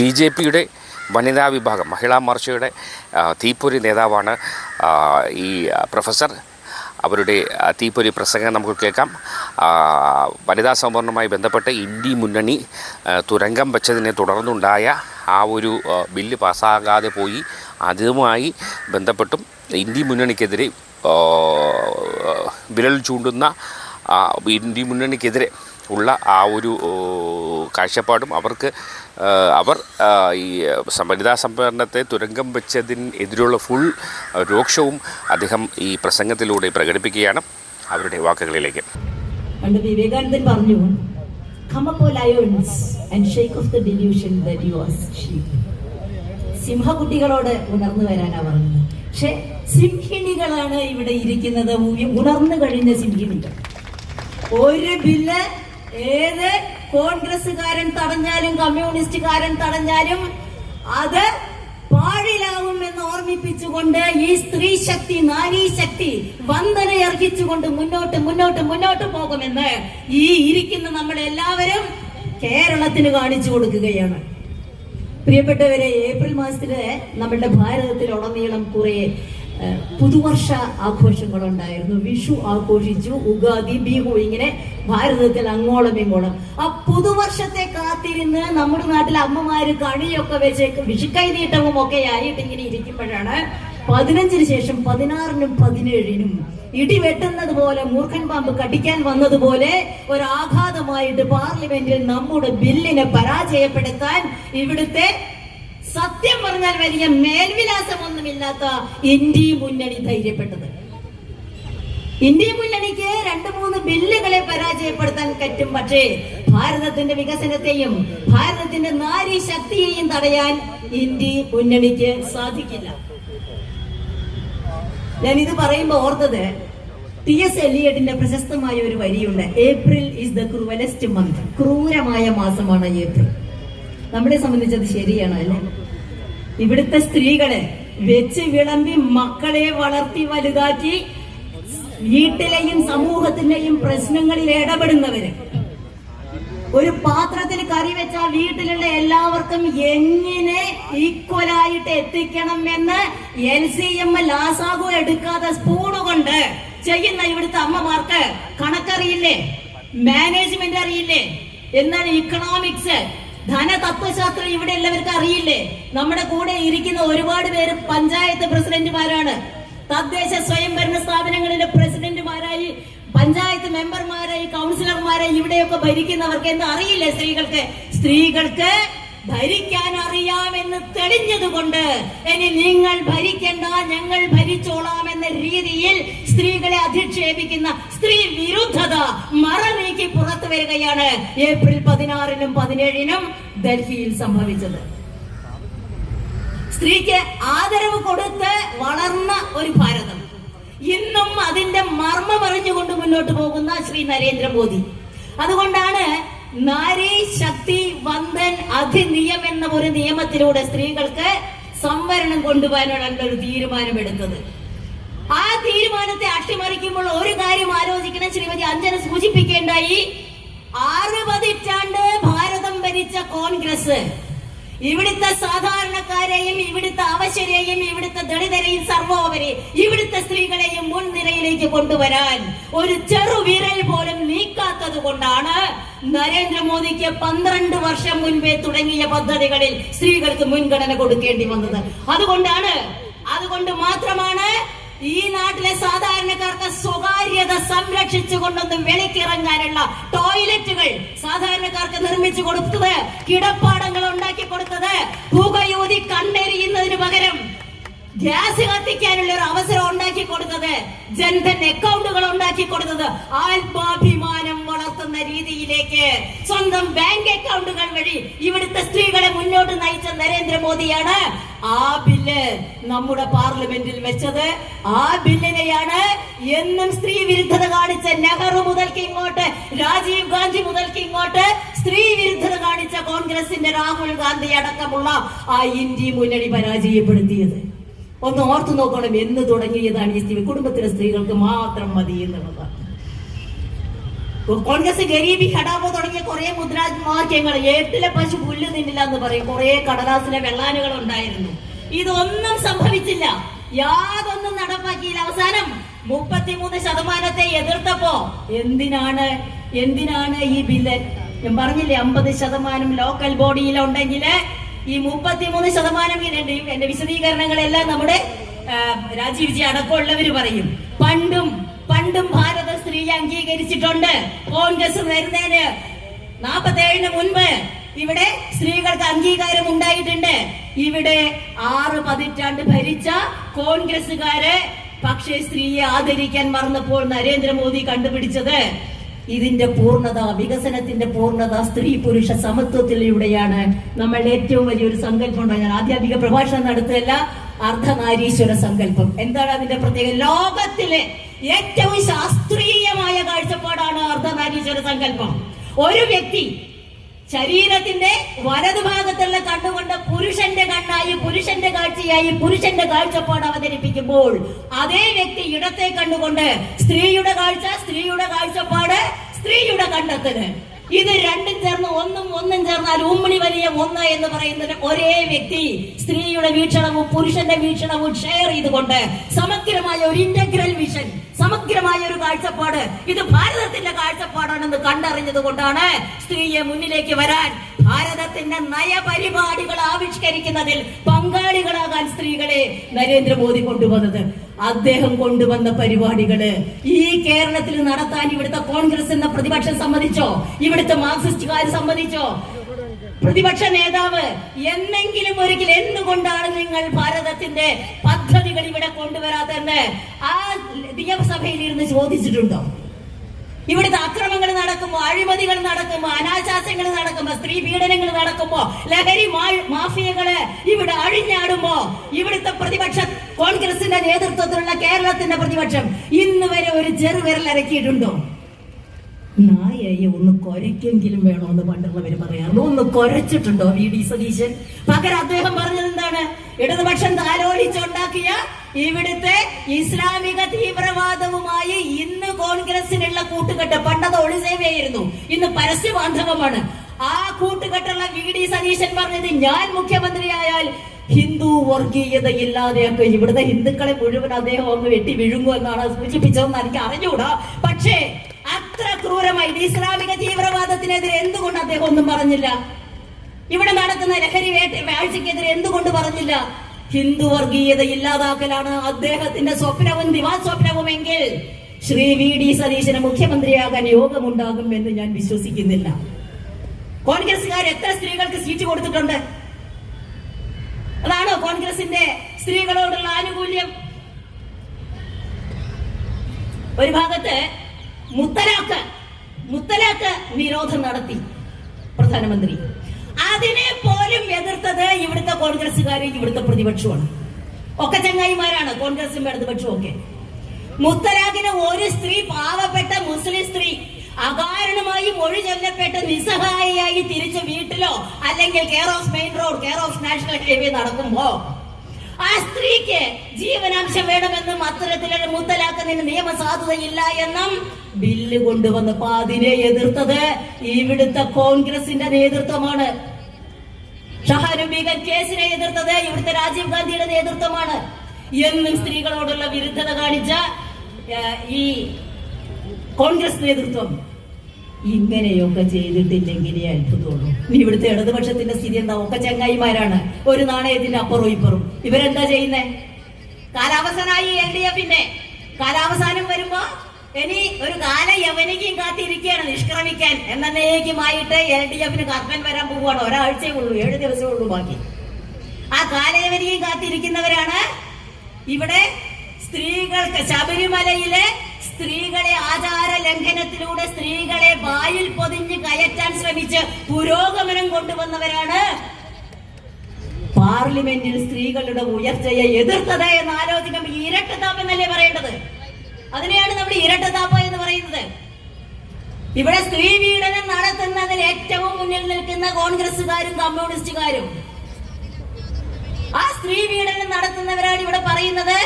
BJPയുടെ വനിതാ വിഭാഗം മഹിളാ മോർച്ചയുടെ തീപ്പൊരി നേതാവാണ് ഈ പ്രൊഫസർ. അവരുടെ തീപ്പൊരി പ്രസംഗം നമുക്ക് കേൾക്കാം. വനിതാ സംവരണവുമായി ബന്ധപ്പെട്ട് ഇന്ത്യ മുന്നണി തുരങ്കം വെച്ചതിനെ തുടർന്നുണ്ടായ ആ ഒരു ബില്ല് പാസ്സാകാതെ പോയി, അതുമായി ബന്ധപ്പെട്ടും ഇന്ത്യ മുന്നണിക്കെതിരെ വിരൽ ചൂണ്ടുന്ന ഇന്ത്യ മുന്നണിക്കെതിരെ ഉള്ള ആ ഒരു കാഴ്ചപ്പാടും അവർ ഈ വനിതാ സംവരണത്തെ തുരങ്കം വെച്ചതിനെതിരെയുള്ള ഫുൾ രോക്ഷവും അദ്ദേഹം ഈ പ്രസംഗത്തിലൂടെ പ്രകടിപ്പിക്കുകയാണ്. അവരുടെ വാക്കുകളിലേക്ക്. പണ്ട് വിവേകാനന്ദൻ പറഞ്ഞു, "Come up, lions, and shake off the delusion that you are sheep." സിംഹകുട്ടികളോട് ഉണർന്നു വരാനാ പറഞ്ഞത്. പക്ഷെ സിംഹിണികളാണ് ഇവിടെ ഇരിക്കുന്നത്, ഉണർന്നു കഴിഞ്ഞ സിംഹിണികൾ. ഒരു ബില്ല് ഏത് കോൺഗ്രസ്സുകാരൻ തടഞ്ഞാലും കമ്മ്യൂണിസ്റ്റുകാരൻ തടഞ്ഞാലും അത് പാഴിലാവും എന്ന് ഓർമ്മിപ്പിച്ചുകൊണ്ട് ഈ സ്ത്രീ ശക്തി, നാരീ ശക്തി വന്ദനയർഹിച്ചുകൊണ്ട് മുന്നോട്ട് പോകുമെന്ന് ഈ ഇരിക്കുന്ന നമ്മളെല്ലാവരും കേരളത്തിന് കാണിച്ചു കൊടുക്കുകയാണ്. പ്രിയപ്പെട്ടവരെ, ഏപ്രിൽ മാസത്തില് നമ്മുടെ ഭാരതത്തിലുടനീളം കുറെ പുതുവർഷ ആഘോഷങ്ങളുണ്ടായിരുന്നു. വിഷു ആഘോഷിച്ചു, ഉഗാദി, ബിഹു, ഇങ്ങനെ ഭാരതത്തിൽ അങ്ങോളം ഇങ്ങോളം. ആ പുതുവർഷത്തെ കാത്തിരുന്ന് നമ്മുടെ നാട്ടിലെ അമ്മമാര് കണിയൊക്കെ വെച്ച് വിഷുക്കൈ നീട്ടവും ഒക്കെ ആയിട്ട് ഇങ്ങനെ ഇരിക്കുമ്പോഴാണ് 15-ന് ശേഷം 16-നും 17-നും ഇടിവെട്ടുന്നത് പോലെ, മൂർഖൻ പാമ്പ് കടിക്കാൻ വന്നതുപോലെ ഒരു ആഘാതമായിട്ട് പാർലമെന്റിൽ നമ്മുടെ ബില്ലിനെ പരാജയപ്പെടുത്താൻ ഇവിടുത്തെ സത്യം പറഞ്ഞാൽ വലിയ മേൽവിലാസമൊന്നുമില്ലാത്ത ഇന്ത്യ മുന്നണി ധൈര്യപ്പെട്ടത്. ഇന്ത്യ മുന്നണിക്ക് 2-3 ബില്ലുകളെ പരാജയപ്പെടുത്താൻ പറ്റും, പക്ഷേ ഭാരതത്തിന്റെ വികസനത്തെയും ഭാരതത്തിന്റെ നാരി ശക്തിയെയും തടയാൻ ഇന്ത്യ മുന്നണിക്ക് സാധിക്കില്ല. ഞാൻ ഇത് പറയുമ്പോൾ ഓർത്തത് T.S. എലിയട്ടിന്റെ പ്രശസ്തമായ ഒരു വരിയുണ്ട്, "April is the cruellest month." ക്രൂരമായ മാസമാണ് ഏപ്രിൽ. നമ്മളെ സംബന്ധിച്ചത് ശരിയാണ് അല്ലെ? ഇവിടുത്തെ സ്ത്രീകളെ വെച്ച് വിളമ്പി മക്കളെ വളർത്തി വലുതാക്കി വീട്ടിലെയും സമൂഹത്തിന്റെയും പ്രശ്നങ്ങളിൽ ഇടപെടുന്നവര്, ഒരു പാത്രത്തിൽ കറി വെച്ച വീട്ടിലുള്ള എല്ലാവർക്കും എങ്ങനെ ഈക്വലായിട്ട് എത്തിക്കണം എന്ന് LCM ലാസാഗു എടുക്കാതെ സ്പൂണ് കൊണ്ട് ചെയ്യുന്ന ഇവിടുത്തെ അമ്മമാർക്ക് കണക്കറിയില്ലേ? മാനേജ്മെന്റ് അറിയില്ലേ? എന്താണ് ഇക്കണോമിക്സ്, ധനതത്വശാസ്ത്രം ഇവിടെ എല്ലാവർക്കും അറിയില്ലേ? നമ്മുടെ കൂടെ ഇരിക്കുന്ന ഒരുപാട് പേര് പഞ്ചായത്ത് പ്രസിഡന്റുമാരാണ്, തദ്ദേശ സ്വയംഭരണ സ്ഥാപനങ്ങളിലെ പ്രസിഡന്റുമാരായി, പഞ്ചായത്ത് മെമ്പർമാരായി, കൗൺസിലർമാരായി ഇവിടെയൊക്കെ ഭരിക്കുന്നവർക്ക് എന്താ അറിയില്ലേ? സ്ത്രീകൾക്ക് ഭരിക്കാൻ അറിയാമെന്ന് തെളിഞ്ഞതുകൊണ്ട് ഇനി നിങ്ങൾ ഭരിക്കേണ്ട, ഞങ്ങൾ ഭരിച്ചോളാം എന്ന രീതിയിൽ സ്ത്രീകളെ അധിക്ഷേപിക്കുന്ന സ്ത്രീ വിരുദ്ധത മറനീക്കി പുറത്തു വരികയാണ് ഏപ്രിൽ 16-നും 17-നും ഡൽഹിയിൽ സംഭവിച്ചത്. സ്ത്രീക്ക് ആദരവ് കൊടുത്ത് വളർന്ന ഒരു ഭാരതം, ഇന്നും അതിന്റെ മർമ്മം അറിഞ്ഞുകൊണ്ട് മുന്നോട്ട് പോകുന്ന ശ്രീ നരേന്ദ്രമോദി. അതുകൊണ്ടാണ് നാരി ശക്തി വന്ദൻ അധിനിയം എന്ന ഒരു നിയമത്തിലൂടെ സ്ത്രീകൾക്ക് സംവരണം കൊണ്ടുപോകാനുള്ള ഒരു തീരുമാനമെടുത്തത്. ആ തീരുമാനത്തെ അട്ടിമറിക്കുമ്പോൾ ഒരു കാര്യം ആലോചിക്കണം. ശ്രീമതി അഞ്ജന സൂചിപ്പിക്കേണ്ടായി, 6 പതിറ്റാണ്ട് ഭാരതം ഭരിച്ച കോൺഗ്രസ് ഇവിടുത്തെ സാധാരണക്കാരെയും ഇവിടുത്തെ അവശരെയും ഇവിടുത്തെ ദളിതരെയും സർവോപരി ഇവിടുത്തെ സ്ത്രീകളെയും മുൻനിരയിലേക്ക് കൊണ്ടുവരാൻ ഒരു ചെറുവിരൽ പോലും നീക്കാത്തത് കൊണ്ടാണ് നരേന്ദ്രമോദിക്ക് 12 വർഷം മുൻപേ തുടങ്ങിയ പദ്ധതികളിൽ സ്ത്രീകൾക്ക് മുൻഗണന കൊടുക്കേണ്ടി വന്നത്. അതുകൊണ്ട് മാത്രമാണ് ഈ നാട്ടിലെ സാധാരണക്കാർക്ക് സ്വകാര്യത സംരക്ഷിച്ചുകൊണ്ടൊന്നും വെളിക്കിറങ്ങാനുള്ള ടോയ്ലറ്റുകൾ സാധാരണക്കാർക്ക് നിർമ്മിച്ചു കൊടുത്തത്, കിടപ്പാടങ്ങൾ ഉണ്ടാക്കി കൊടുത്തത്, പുകയൂതി കണ്ണെരിയുന്നതിന് പകരം ഗ്യാസ് കത്തിക്കാനുള്ള ഒരു അവസരം ഉണ്ടാക്കി കൊടുത്തത്, ജൻധൻ അക്കൗണ്ടുകൾ ഉണ്ടാക്കി കൊടുത്തത്, ആത്മാഭിമാനം വളർത്തുന്ന രീതിയിലേക്ക് സ്വന്തം ബാങ്ക് അക്കൗണ്ടുകൾ വഴി ഇവിടുത്തെ സ്ത്രീകളെ മുന്നോട്ട് നയിച്ച നരേന്ദ്രമോദിയാണ് ആ ബില്ല് നമ്മുടെ പാർലമെന്റിൽ വെച്ചത്. ആ ബില്ലിനെയാണ് എന്നും സ്ത്രീ വിരുദ്ധത കാണിച്ച നെഹ്റു മുതൽക്ക് ഇങ്ങോട്ട്, രാജീവ് ഗാന്ധി മുതൽക്ക് ഇങ്ങോട്ട് സ്ത്രീ വിരുദ്ധത കാണിച്ച കോൺഗ്രസിന്റെ രാഹുൽ ഗാന്ധി അടക്കമുള്ള ആ ഇന്ത്യ മുന്നണി പരാജയപ്പെടുത്തിയത്. ഒന്ന് ഓർത്തു നോക്കണം, എന്ന് തുടങ്ങിയതാണ് ഈ സ്ത്രീ. കുടുംബത്തിലെ സ്ത്രീകൾക്ക് മാത്രം മതി എന്നുള്ളതാണ്. കോൺഗ്രസ് ഗരീബി ഹടാവോ തുടങ്ങിയ കുറെ മുദ്രാവാക്യങ്ങൾ, 8 പശു പുല്ല് തിന്നില്ല എന്ന് പറയും, കുറെ കടലാസിലെ വെള്ളാനുകൾ ഉണ്ടായിരുന്നു. ഇതൊന്നും സംഭവിച്ചില്ല, യാതൊന്നും നടപ്പാക്കിയില്ല. അവസാനം 33% എതിർത്തപ്പോ എന്തിനാണ് ഈ ബില്ല്? ഞാൻ പറഞ്ഞില്ലേ 50% ലോക്കൽ ബോഡിയിലുണ്ടെങ്കിൽ ഈ 33% എന്റെ വിശദീകരണങ്ങളെല്ലാം നമ്മുടെ രാജീവ് ജി അടക്കമുള്ളവര് പറയും. പണ്ടും ഭാരത സ്ത്രീ അംഗീകരിച്ചിട്ടുണ്ട്. കോൺഗ്രസ് വരുന്നതിന് 47 മുൻപ് ഇവിടെ സ്ത്രീകൾക്ക് അംഗീകാരം ഉണ്ടായിട്ടുണ്ട്. ഇവിടെ 6 പതിറ്റാണ്ട് ഭരിച്ച കോൺഗ്രസുകാര് പക്ഷേ സ്ത്രീയെ ആദരിക്കാൻ മറന്നപ്പോൾ നരേന്ദ്രമോദി കണ്ടുപിടിച്ചത് ഇതിന്റെ പൂർണ്ണത, വികസനത്തിന്റെ പൂർണ്ണത സ്ത്രീ പുരുഷ സമത്വത്തിലൂടെയാണ്. നമ്മളുടെ ഏറ്റവും വലിയൊരു സങ്കല്പം ഞാൻ ആധ്യാത്മിക പ്രഭാഷണം നടത്തുകയല്ല, അർദ്ധനാരീശ്വര സങ്കല്പം. എന്താണ് അതിന്റെ പ്രത്യേകത? ലോകത്തിലെ ഏറ്റവും ശാസ്ത്രീയമായ കാഴ്ചപ്പാടാണ് അർദ്ധനാരീശ്വര സങ്കല്പം. ഒരു വ്യക്തി ശരീരത്തിന്റെ വലതുഭാഗത്തുള്ള കണ്ണുകൊണ്ട് പുരുഷന്റെ കണ്ണായി, പുരുഷന്റെ കാഴ്ചയായി, പുരുഷന്റെ കാഴ്ചപ്പാട് അവതരിപ്പിക്കുമ്പോൾ അതേ വ്യക്തി ഇടത്തെ കണ്ണുകൊണ്ട് സ്ത്രീയുടെ കാഴ്ച, സ്ത്രീയുടെ കാഴ്ചപ്പാട്, സ്ത്രീയുടെ കണ്ടെത്തല്, ഇത് രണ്ടും ചേർന്ന് ഒന്നും ചേർന്നാൽ ഉമ്മണി വലിയ ഒന്ന് എന്ന് പറയുന്നത് ഒരേ വ്യക്തി സ്ത്രീയുടെ വീക്ഷണവും പുരുഷന്റെ വീക്ഷണവും ഷെയർ ചെയ്തുകൊണ്ട് സമഗ്രമായ ഒരു ഇന്റഗ്രൽ വിഷൻ, സമഗ്രമായ ഒരു കാഴ്ചപ്പാട്, ഇത് ഭാരതത്തിന്റെ കാഴ്ചപ്പാടാണെന്ന് കണ്ടറിഞ്ഞത് കൊണ്ടാണ് സ്ത്രീയെ മുന്നിലേക്ക് വരാൻ, ഭാരതത്തിന്റെ നയപരിപാടികൾ ആവിഷ്കരിക്കുന്നതിൽ പങ്കാളികളാകാൻ സ്ത്രീകളെ നരേന്ദ്രമോദി കൊണ്ടുവന്നത്. അദ്ദേഹം കൊണ്ടുവന്ന പരിപാടികള് ഈ കേരളത്തിൽ നടത്താൻ ഇവിടുത്തെ കോൺഗ്രസ് എന്ന പ്രതിപക്ഷം സമ്മതിച്ചോ? ഇവിടുത്തെ മാർക്സിസ്റ്റുകാർ സമ്മതിച്ചോ? പ്രതിപക്ഷ നേതാവ് എന്നെങ്കിലും ഒരിക്കൽ എന്തുകൊണ്ടാണ് നിങ്ങൾ ഭാരതത്തിന്റെ പദ്ധതികൾ ഇവിടെ കൊണ്ടുവരാതെന്ന് ആ നിയമസഭയിൽ ഇരുന്ന് ചോദിച്ചിട്ടുണ്ടോ? ഇവിടുത്തെ അക്രമങ്ങൾ നടക്കുമ്പോ, അഴിമതികൾ നടക്കുമ്പോ, അനാശാസ്യങ്ങൾ നടക്കുമ്പോ, സ്ത്രീ പീഡനങ്ങൾ നടക്കുമ്പോ, ലഹരി മാഫിയകള് ഇവിടെ അഴിഞ്ഞാടുമ്പോ ഇവിടുത്തെ പ്രതിപക്ഷ കോൺഗ്രസിന്റെ നേതൃത്വത്തിലുള്ള കേരളത്തിന്റെ പ്രതിപക്ഷം ഇന്ന് വരെ ഒരു ചെറുവിരൽ ഇറക്കിയിട്ടുണ്ടോ? നായയെ ഒന്ന് കൊരയ്ക്കെങ്കിലും വേണമെന്ന് പണ്ടുള്ളവര് പറയാറുണ്ട്. ഒന്ന് കൊരച്ചിട്ടുണ്ടോ VD സതീശൻ? പകരം അദ്ദേഹം പറഞ്ഞത് എന്താണ്? ഇടതുപക്ഷം താലോലിച്ചുണ്ടാക്കിയ ഇവിടുത്തെ ഇസ്ലാമിക തീവ്രവാദവുമായി ഇന്ന് കോൺഗ്രസിനുള്ള കൂട്ടുകെട്ട്, പണ്ടത് ഒളിസേവയായിരുന്നു, ഇന്ന് പരസ്യ ബാന്ധവമാണ്. ആ കൂട്ടുകെട്ടുള്ള VD സതീശൻ പറഞ്ഞത്, ഞാൻ മുഖ്യമന്ത്രിയായാൽ ഹിന്ദു വർഗീയത ഇല്ലാതെയൊക്കെ ഇവിടുത്തെ ഹിന്ദുക്കളെ മുഴുവൻ അദ്ദേഹം ഒന്ന് വെട്ടി വിഴുങ്ങും എന്നാണ് സൂചിപ്പിച്ചതെന്ന് എനിക്ക് അറിഞ്ഞുകൂടാ. പക്ഷേ അത്ര ക്രൂരമായി ഇസ്ലാമിക തീവ്രവാദത്തിനെതിരെ എന്തുകൊണ്ട് അദ്ദേഹം ഒന്നും പറഞ്ഞില്ല? ഇവിടെ നടക്കുന്ന ലഹരി വാഴ്ചക്കെതിരെ എന്തുകൊണ്ട് പറഞ്ഞില്ല? ഹിന്ദു വർഗീയത ഇല്ലാതാക്കലാണ് അദ്ദേഹത്തിന്റെ സ്വപ്നവും ദിവാസ്വപ്നവുമെങ്കിൽ ശ്രീ VD സതീശന് മുഖ്യമന്ത്രിയാകാൻ യോഗമുണ്ടാകും എന്ന് ഞാൻ വിശ്വസിക്കുന്നില്ല. കോൺഗ്രസുകാർ എത്ര സ്ത്രീകൾക്ക് സീറ്റ് കൊടുത്തിട്ടുണ്ട്? അതാണോ കോൺഗ്രസിന്റെ സ്ത്രീകളോടുള്ള ആനുകൂല്യം? ഒരു ഭാഗത്ത് മുത്തലാഖ് നിരോധനം നടത്തി പ്രധാനമന്ത്രി. അതിനെ പോലും എതിർത്തത് ഇവിടുത്തെ കോൺഗ്രസുകാരും ഇവിടുത്തെ പ്രതിപക്ഷമാണ്. ഒക്കെ ചങ്ങായിമാരാണ് കോൺഗ്രസും ഇടതുപക്ഷവും ഒക്കെ. മുത്തലാഖിന് ഒരു സ്ത്രീ, പാവപ്പെട്ട മുസ്ലിം സ്ത്രീ അകാരണമായി മൊഴി ചൊല്ലപ്പെട്ട് നിസ്സഹായിയായി തിരിച്ച് വീട്ടിലോ അല്ലെങ്കിൽ care of main road, care of national highway നടക്കുമ്പോ ആ സ്ത്രീക്ക് ജീവനാംശം വേണമെന്നും അത്തരത്തിലൊരു മുത്തലാഖിന് നിയമസാധുതയില്ല എന്നും ബില്ല് കൊണ്ടുവന്നപ്പോ അതിനെ എതിർത്തത് ഇവിടുത്തെ കോൺഗ്രസിന്റെ നേതൃത്വമാണ്. ഷഹാനുബീഗൻ കേസിനെ എതിർത്തത് ഇവിടുത്തെ രാജീവ് ഗാന്ധിയുടെ നേതൃത്വമാണ്. എന്നും സ്ത്രീകളോടുള്ള വിരുദ്ധത കാണിച്ച ഈ കോൺഗ്രസ് നേതൃത്വം ഇങ്ങനെയൊക്കെ ചെയ്തിട്ടില്ലെങ്കിലേ അത്ഭുതമുള്ളൂ. ഇവിടുത്തെ ഇടതുപക്ഷത്തിന്റെ സ്ഥിതി എന്താ? ഒക്കെ ചങ്ങായിമാരാണ്, ഒരു നാണയത്തിന്റെ അപ്പുറവും ഇപ്പുറവും. ഇവരെന്താ ചെയ്യുന്നേ? കാലാവസാനായി LDFന്റെ കാലാവസാനം വരുമ്പോ ഇനി ഒരു കാല യവനിക്കും കാത്തിരിക്കുകയാണ് നിഷ്ക്രമിക്കാൻ. എന്നേക്കുമായിട്ട് LDFന് കർമ്മൻ വരാൻ പോവുകയാണ്. ഒരാഴ്ചയേ ഉള്ളൂ, 7 ദിവസമേ ഉള്ളൂ ബാക്കി. ആ കാലയവനിക്കും കാത്തിരിക്കുന്നവരാണ് ഇവിടെ സ്ത്രീകൾക്ക്. ശബരിമലയിലെ സ്ത്രീകളെ ആചാര ലംഘനത്തിലൂടെ സ്ത്രീകളെ വായിൽ പൊതിഞ്ഞ് കയറ്റാൻ ശ്രമിച്ച് പുരോഗമനം കൊണ്ടുവന്നവരാണ് പാർലമെന്റിൽ സ്ത്രീകളുടെ ഉയർച്ചയെ എതിർത്തത് എന്ന് ആലോചിക്കുമ്പോൾ ഇരട്ടത്താപ്പ് എന്നല്ലേ പറയേണ്ടത്? അതിനെയാണ് നമ്മൾ ഇരട്ടത്താപ്പ് എന്ന് പറയുന്നത്. ഇവിടെ സ്ത്രീ പീഡനം നടത്തുന്നതിൽ ഏറ്റവും മുന്നിൽ നിൽക്കുന്ന കോൺഗ്രസുകാരും കമ്മ്യൂണിസ്റ്റുകാരും. ആ സ്ത്രീ പീഡനം നടത്തുന്നവരാണ് ഇവിടെ പറയുന്നത്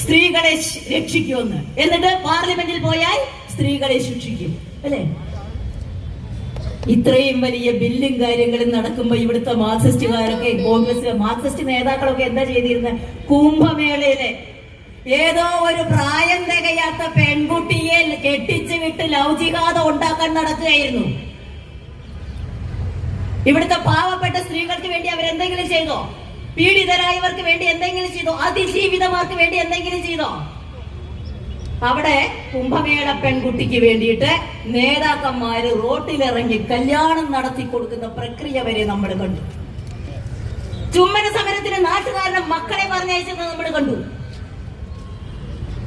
സ്ത്രീകളെ രക്ഷിക്കുമെന്ന്, എന്നിട്ട് പാർലമെന്റിൽ പോയാൽ സ്ത്രീകളെ ശിക്ഷിക്കും, അല്ലേ? ഇത്രയും വലിയ ബില്ലും കാര്യങ്ങളും നടക്കുമ്പോ ഇവിടുത്തെ മാർക്സിസ്റ്റുകാരൊക്കെ, കോൺഗ്രസ് മാർക്സിസ്റ്റ് നേതാക്കളൊക്കെ എന്താ ചെയ്തിരുന്നത്? കുംഭമേളയിലെ ഏതോ ഒരു പ്രായം തികയാത്ത പെൺകുട്ടിയെ കെട്ടിച്ചു വിട്ട് ലൗചികാത ഉണ്ടാക്കാൻ നടക്കുകയായിരുന്നു. ഇവിടുത്തെ പാവപ്പെട്ട സ്ത്രീകൾക്ക് വേണ്ടി അവരെന്തെങ്കിലും ചെയ്തോ? പീഡിതരായവർക്ക് വേണ്ടി എന്തെങ്കിലും ചെയ്തോ? അതിജീവിതമാർക്ക് വേണ്ടി എന്തെങ്കിലും ചെയ്തോ? അവിടെ കുംഭമേള പെൺകുട്ടിക്ക് വേണ്ടിയിട്ട് നേതാക്കന്മാര് റോട്ടിലിറങ്ങി കല്യാണം നടത്തി കൊടുക്കുന്ന പ്രക്രിയ വരെ നമ്മൾ കണ്ടു. ചുമ്മന സമരത്തിന് നാട്ടുകാരുടെ മക്കളെ പറഞ്ഞയച്ചത് നമ്മൾ കണ്ടു.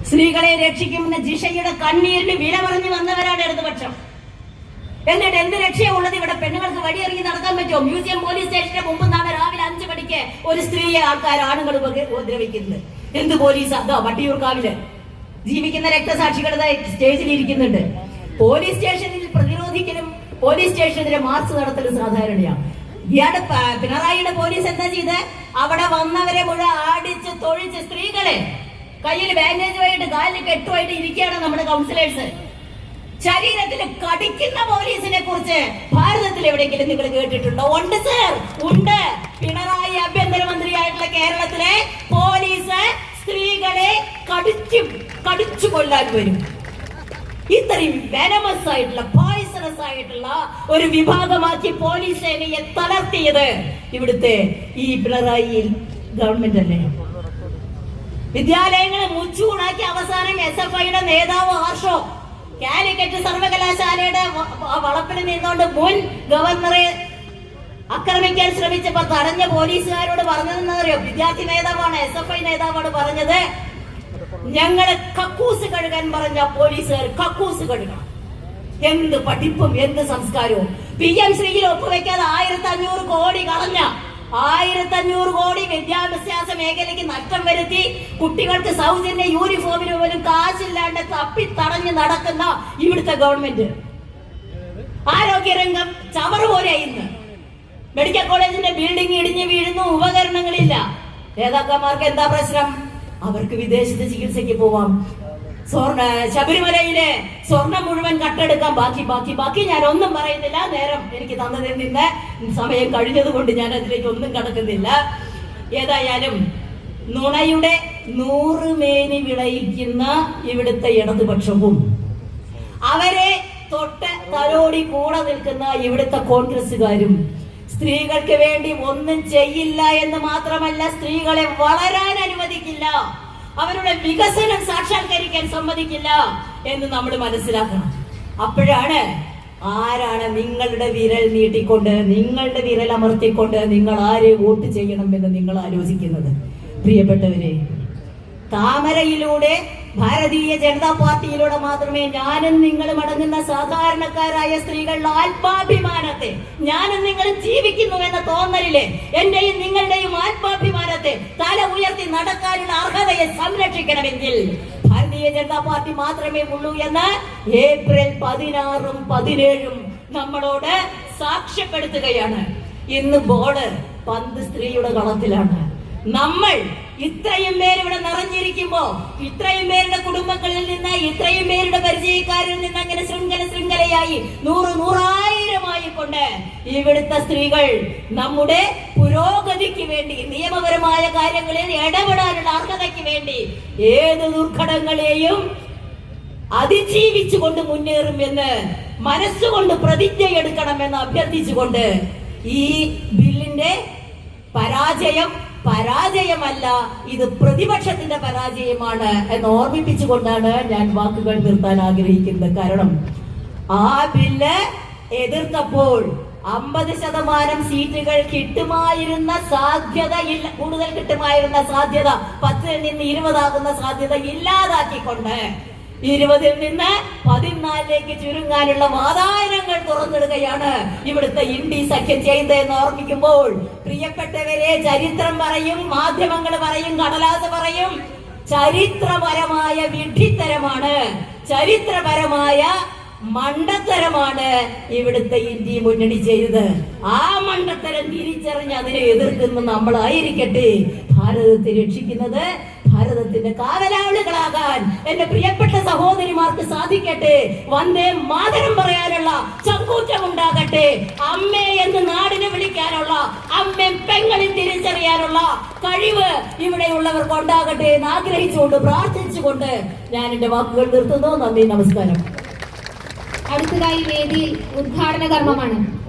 സ്ത്രീകളെ രക്ഷിക്കുന്ന ജിഷയുടെ കണ്ണീരിന് വില പറഞ്ഞു വന്നവരാണ് ഇടതുപക്ഷം. എന്നിട്ട് എന്ത് രക്ഷയുള്ളത്? ഇവിടെ പെണ്ണുങ്ങൾക്ക് വഴിയിറങ്ങി നടക്കാൻ പറ്റുമോ? മ്യൂസിയം പോലീസ് സ്റ്റേഷന്റെ മുമ്പ് നാളെ രാവിലെ 5 മണിക്ക് ഒരു സ്ത്രീയെ ആണുങ്ങൾ ഉപദ്രവിക്കുന്നത്. എന്ത് പോലീസ്? അതോ വട്ടിയൂർക്കാവില് ജീവിക്കുന്ന രക്തസാക്ഷികൾ സ്റ്റേജിൽ ഇരിക്കുന്നുണ്ട്. പോലീസ് സ്റ്റേഷനിൽ പ്രതിരോധിക്കലും പോലീസ് സ്റ്റേഷനെതിരെ മാർച്ച് നടത്തലും സാധാരണയാണ്. ഇയാളുടെ പിണറായിയുടെ പോലീസ് എന്താ ചെയ്ത്? അവിടെ വന്നവരെ മുഴുവൻ അടിച്ച് തൊഴിച്ച് സ്ത്രീകളെ കയ്യിൽ ബാൻഡേജുമായിട്ട് കാലിൽ കെട്ടുമായിട്ട് ഇരിക്കുകയാണ് നമ്മുടെ കൗൺസിലേഴ്സ്. ശരീരത്തിൽ കടിക്കുന്ന പോലീസിനെ കുറിച്ച് ഭാരതത്തിൽ എവിടെയെങ്കിലും നിങ്ങൾ കേട്ടിട്ടുണ്ടോ? ഉണ്ട് സർ, ഉണ്ട്. പിണറായി ആഭ്യന്തരമന്ത്രിയായിട്ടുള്ള കേരളത്തിലെ പോലീസ് സ്ത്രീകളെ കടിച്ചു കൊല്ലാൻ വരും. ഇത്രയും വെനമസ് ആയിട്ടുള്ള, പോയിസണസ് ആയിട്ടുള്ള ഒരു വിഭാഗമാക്കി പോലീസ് സേനയെ തളർത്തിയത് ഇവിടുത്തെ ഈ പിണറായി ഗവൺമെന്റ് അല്ലേ? വിദ്യാലയങ്ങളെ മുച്ചൂടാക്കി അവസാനം SFIയുടെ നേതാവ് ഹർഷോ കാലിക്കറ്റ് സർവകലാശാലയുടെ വളപ്പിൽ നിന്നുകൊണ്ട് മുൻ ഗവർണറെ ആക്രമിക്കാൻ ശ്രമിച്ചപ്പോ തടഞ്ഞ പോലീസുകാരോട് പറഞ്ഞതെന്നറിയോ? വിദ്യാർത്ഥി നേതാവാണ്, SFI നേതാവാണ് പറഞ്ഞത്, ഞങ്ങളെ കക്കൂസ് കഴുകാൻ പറഞ്ഞ പോലീസുകാർ കക്കൂസ് കഴുകണം. എന്ത് പഠിപ്പും എന്ത് സംസ്കാരവും. PM ശ്രീയിൽ ഒപ്പുവെക്കാതെ 1500 കോടി കളഞ്ഞ 1500 കോടി വിദ്യാഭ്യാസ മേഖലയ്ക്ക് നഷ്ടം വരുത്തി കുട്ടികൾക്ക് സൗജന്യ യൂണിഫോമിന് പോലും കാശില്ലാണ്ട് തപ്പി തടഞ്ഞ് നടക്കുന്ന ഇവിടുത്തെ ഗവൺമെന്റ്. ആരോഗ്യരംഗം ചവറ് പോലെയായിരുന്നു. മെഡിക്കൽ കോളേജിന്റെ ബിൽഡിംഗ് ഇടിഞ്ഞു വീഴുന്നു, ഉപകരണങ്ങളില്ല. നേതാക്കന്മാർക്ക് എന്താ പ്രശ്നം? അവർക്ക് വിദേശത്ത് ചികിത്സയ്ക്ക് പോവാം. ശബരിമലയിലെ സ്വർണം മുഴുവൻ കട്ടെടുക്കാൻ ബാക്കി ഞാൻ ഒന്നും പറയുന്നില്ല. നേരം എനിക്ക് തന്നതിൽ നിന്ന് സമയം കഴിഞ്ഞത് കൊണ്ട് ഞാൻ അതിലേക്ക് ഒന്നും കടക്കുന്നില്ല. ഏതായാലും നുണയുടെ 100 മേനി വിളയിക്കുന്ന ഇവിടുത്തെ ഇടതുപക്ഷവും അവരെ തൊട്ട് തലോടി കൂടെ നിൽക്കുന്ന ഇവിടുത്തെ കോൺഗ്രസുകാരും സ്ത്രീകൾക്ക് വേണ്ടി ഒന്നും ചെയ്യില്ല എന്ന് മാത്രമല്ല, സ്ത്രീകളെ വളരാൻ അനുവദിക്കില്ല, അവരുടെ വികസനം സാക്ഷാത്കരിക്കാൻ സമ്മതിക്കില്ല എന്ന് നമ്മൾ മനസ്സിലാക്കണം. അപ്പോഴാണ് ആരാണ് നിങ്ങളുടെ വിരൽ നീട്ടിക്കൊണ്ട്, നിങ്ങളുടെ വിരൽ അമർത്തിക്കൊണ്ട് നിങ്ങൾ ആരെ വോട്ട് ചെയ്യണം എന്ന് നിങ്ങൾ ആലോചിക്കുന്നത്. പ്രിയപ്പെട്ടവരെ, താമരയിലൂടെ ഭാരതീയ ജനതാ പാർട്ടിയിലൂടെ മാത്രമേ ഞാനും നിങ്ങളും അടങ്ങുന്ന സാധാരണക്കാരായ സ്ത്രീകളുടെ ആത്മാഭിമാനത്തെ, ഞാനും നിങ്ങളും ജീവിക്കുന്നു എന്ന തോന്നലിലെ എന്റെയും നിങ്ങളുടെയും ആത്മാഭിമാനത്തെ തല ഉയർത്തി നടക്കാനുള്ള അർഹതയെ സംരക്ഷിക്കണമെങ്കിൽ ഭാരതീയ ജനതാ പാർട്ടി മാത്രമേ ഉള്ളൂ എന്ന് ഏപ്രിൽ 16ഉം 17ഉം നമ്മളോട് സാക്ഷ്യപ്പെടുത്തുകയാണ്. ഇന്ന് ബോർഡർ പന്ത് സ്ത്രീയുടെ കളത്തിലാണ്. നമ്മൾ ഇത്രയും പേര് ഇവിടെ നിറഞ്ഞിരിക്കുമ്പോ, ഇത്രയും പേരുടെ കുടുംബങ്ങളിൽ നിന്ന്, ഇത്രയും പേരുടെ പരിചയക്കാരിൽ നിന്ന് അങ്ങനെ ശൃംഖലയായി 100,000 കൊണ്ട് ഇവിടുത്തെ സ്ത്രീകൾ നമ്മുടെ പുരോഗതിക്ക് വേണ്ടി, നിയമപരമായ കാര്യങ്ങളിൽ ഇടപെടാനുള്ള അർഹതയ്ക്ക് വേണ്ടി ഏത് ദുർഘടങ്ങളെയും അതിജീവിച്ചുകൊണ്ട് മുന്നേറുമെന്ന് മനസ്സുകൊണ്ട് പ്രതിജ്ഞയെടുക്കണമെന്ന് അഭ്യർത്ഥിച്ചുകൊണ്ട് ഈ ബില്ലിന്റെ പരാജയമല്ല, ഇത് പ്രതിപക്ഷത്തിന്റെ പരാജയമാണ് എന്ന് ഓർമ്മിപ്പിച്ചുകൊണ്ടാണ് ഞാൻ വാക്കുകൾ നിർത്താൻ ആഗ്രഹിക്കുന്നത്. കാരണം ആ ബില്ല് എതിർത്തപ്പോൾ 50% സീറ്റുകൾ കിട്ടുമായിരുന്ന സാധ്യത ഇല്ല, കൂടുതൽ കിട്ടുമായിരുന്ന സാധ്യത 10-ൽ നിന്ന് 20 ആകുന്ന സാധ്യത ഇല്ലാതാക്കിക്കൊണ്ട് 20-ൽ നിന്ന് 14-ലേക്ക് ചുരുങ്ങാനുള്ള വാതായനങ്ങൾ തുറന്നിടുകയാണ് ഇവിടുത്തെ ഇന്ത്യ സഖ്യം ചെയ്തതെന്ന് ഓർമ്മിക്കുമ്പോൾ, പ്രിയപ്പെട്ടവരെ, ചരിത്രം പറയും, മാധ്യമങ്ങൾ പറയും, കടലാസ് പറയും, ചരിത്രപരമായ വിഡ്ഢിത്തരമാണ്, ചരിത്രപരമായ മണ്ടത്തരമാണ് ഇവിടുത്തെ ഇന്ത്യ മുന്നണി ചെയ്തത്. ആ മണ്ടത്തരം തിരിച്ചറിഞ്ഞ് അതിനെ എതിർക്കുന്ന നമ്മളായിരിക്കട്ടെ ഭാരതത്തെ രക്ഷിക്കുന്നത്. ഭാരതത്തിന്റെ കാവലാളുകളാകാൻ എന്റെ പ്രിയപ്പെട്ട സഹോദരിമാർക്ക് സാധിക്കട്ടെ. വന്ദേ മാതരം പറയാനുള്ള ചങ്കൂറ്റം ഉണ്ടാകട്ടെ. അമ്മേ എന്ന് നാടിനെ വിളിക്കാനുള്ള, അമ്മ പെങ്ങളെ തിരിച്ചറിയാനുള്ള കഴിവ് ഇവിടെയുള്ളവർക്ക് ഉണ്ടാകട്ടെ എന്ന് ആഗ്രഹിച്ചുകൊണ്ട് പ്രാർത്ഥിച്ചുകൊണ്ട് ഞാൻ എന്റെ വാക്കുകൾ നിർത്തുന്നു. നന്ദി, നമസ്കാരം. അടുത്തതായി വേദിയിൽ ഉദ്ഘാടന കർമ്മമാണ്.